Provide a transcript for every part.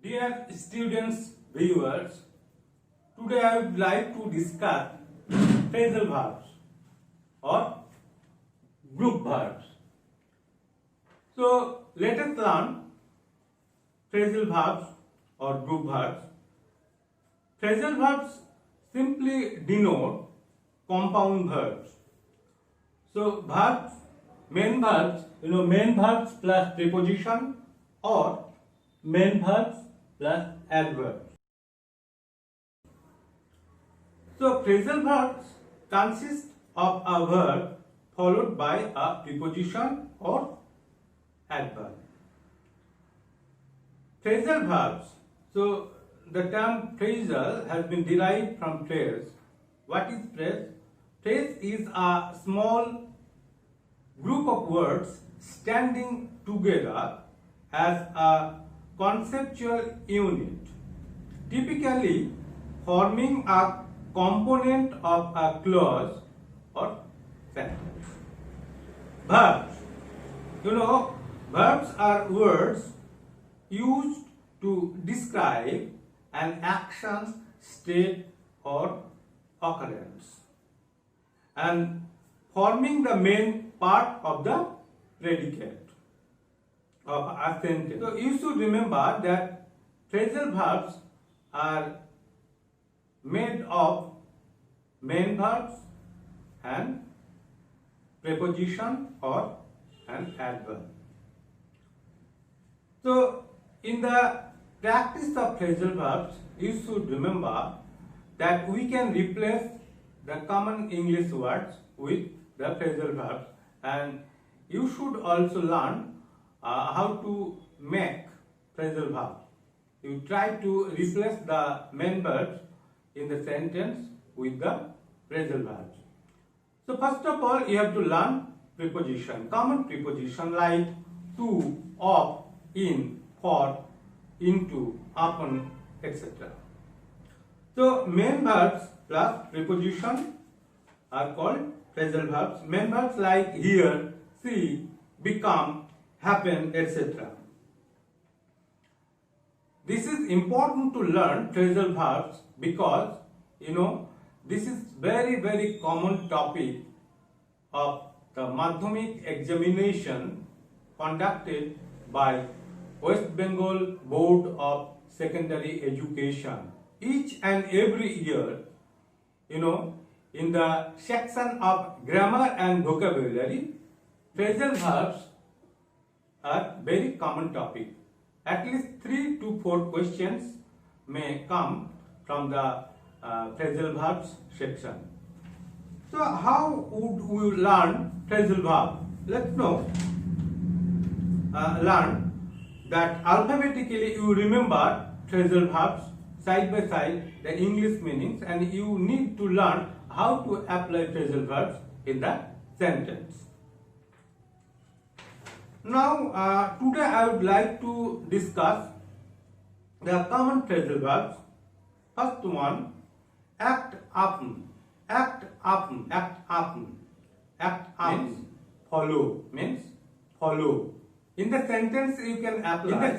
Dear students, viewers, today I would like to discuss phrasal verbs or group verbs. So let us learn phrasal verbs or group verbs. Phrasal verbs simply denote compound verbs. So verbs, main verbs, main verbs plus preposition or main verbs plus adverbs. So phrasal verbs consist of a verb followed by a preposition or adverb. Phrasal verbs. So the term phrasal has been derived from phrase. What is phrase? Phrase is a small group of words standing together as a conceptual unit, typically forming a component of a clause or sentence. Verbs. Verbs are words used to describe an action, state or occurrence and forming the main part of the predicate of a sentence. So you should remember that phrasal verbs are made of main verbs and preposition or an adverb. So in the practice of phrasal verbs, you should remember that we can replace the common English words with the phrasal verbs, and you should also learn how to make phrasal verbs. You try to replace the main verbs in the sentence with the phrasal verbs. So first of all, you have to learn preposition, common preposition like to, of, in, for, into, upon, etc. So main verbs plus preposition are called phrasal verbs. Main verbs like hear, see, become, happen, etc. This is important to learn phrasal verbs because this is very common topic of the Madhyamik examination conducted by West Bengal Board of Secondary Education. Each and every year, in the section of grammar and vocabulary, phrasal verbs are very common topic. At least 3 to 4 questions may come from the phrasal verbs section. So how would we learn phrasal verb? Let's learn that alphabetically you remember phrasal verbs side by side the English meanings, and you need to learn how to apply phrasal verbs in the sentence. Now, today I would like to discuss the common phrasal verbs. First one, act upon. Act upon. Act upon. Act upon. Means follow. In the sentence you can apply.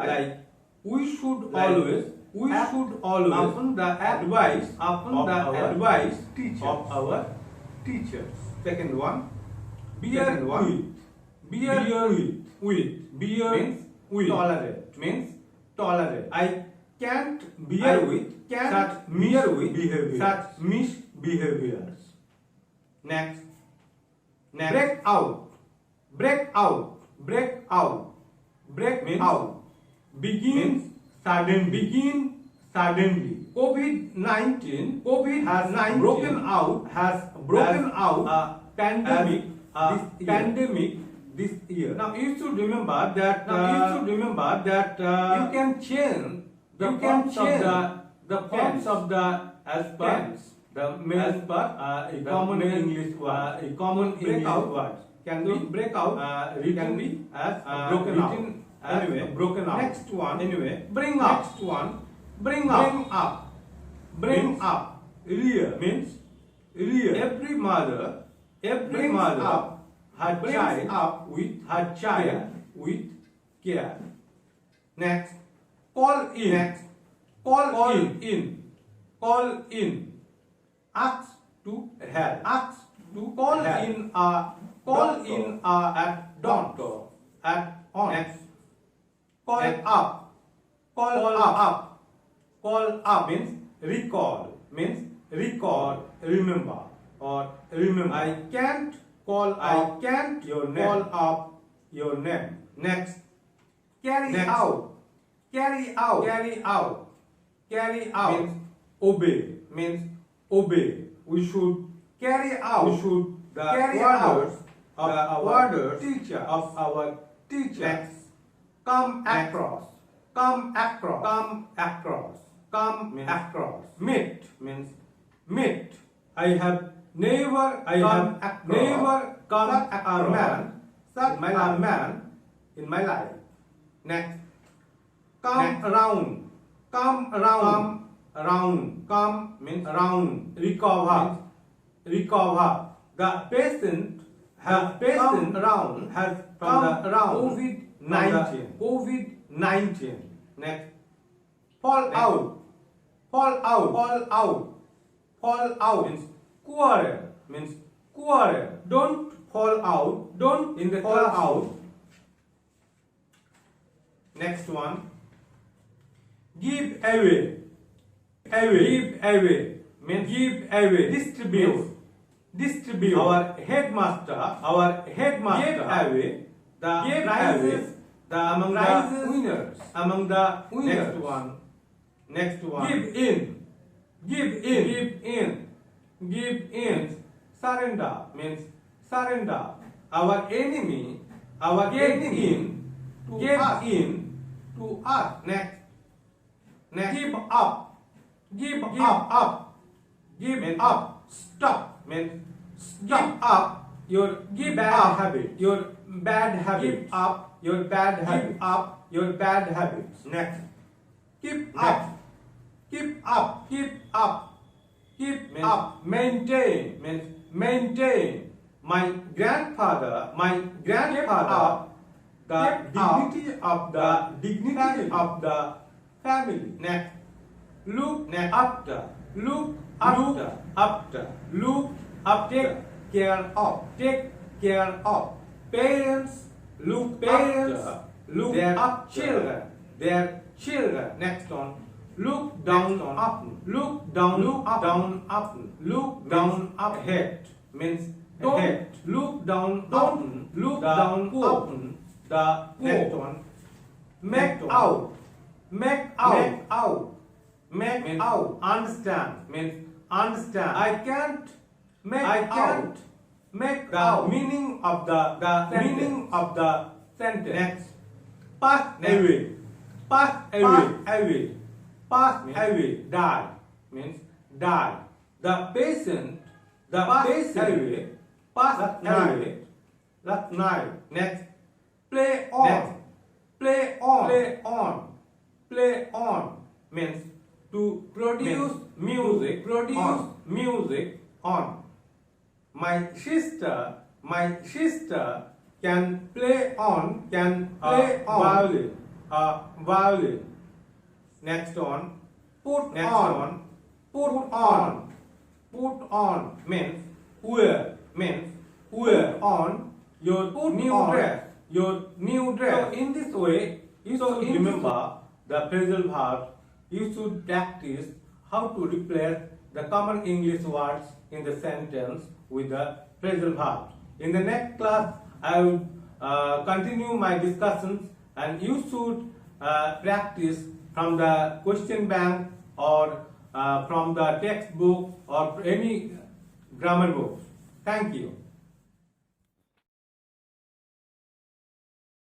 Like we should always upon the advice of our teachers. Second one, bear with. Tolerate. I can't bear with such misbehaviors. Next. Break out. Means out. Begin suddenly. COVID-19 has broken out a pandemic this year. Now you should remember that you can change the forms of the as per a common English words. Can be break out, can be as broken out. Next one, bring up. Rear means every mother her child with care. Next, call in. Next, call in. Call in. Ask to help. Ask to call help. In at doctor. At on. Next, call up. Call up. Call up means recall. Remember or remember. I can't call your name. Call up your name. Next, carry out. Carry out means obey. We should carry out the orders of our teacher. Next, come across. Meet means meet. I have never come across such a man in my life. Next, come around. Come means around. Recover. The patient has come around COVID-19. Next, fall out means quarrel. Don't fall out. Don't in the fall out. Next one, give away means give away. Distribute. Our headmaster gave away the prizes among the winners. Next one. Give in. Surrender means surrender. Our enemy gave in to us. Next. Give up. Stop means give up your bad habits. Next, keep up. Maintain. My grandfather the dignity of the family. Next, look after. Take care of. Parents look after their children. Next one, look down ahead means don't look down upon the next one. Make out. Understand means understand. I can't make the meaning of the sentence. Next, pass away. Die means die. The patient passed away last night. Next, play on means to produce music on. My sister can play on violin. Next one, put on means wear on your new dress. So in this way, you should remember the phrasal verbs. You should practice how to replace the common English words in the sentence with the phrasal verbs. In the next class, I will continue my discussions, and you should practice from the question bank or from the textbook or any grammar books. Thank you.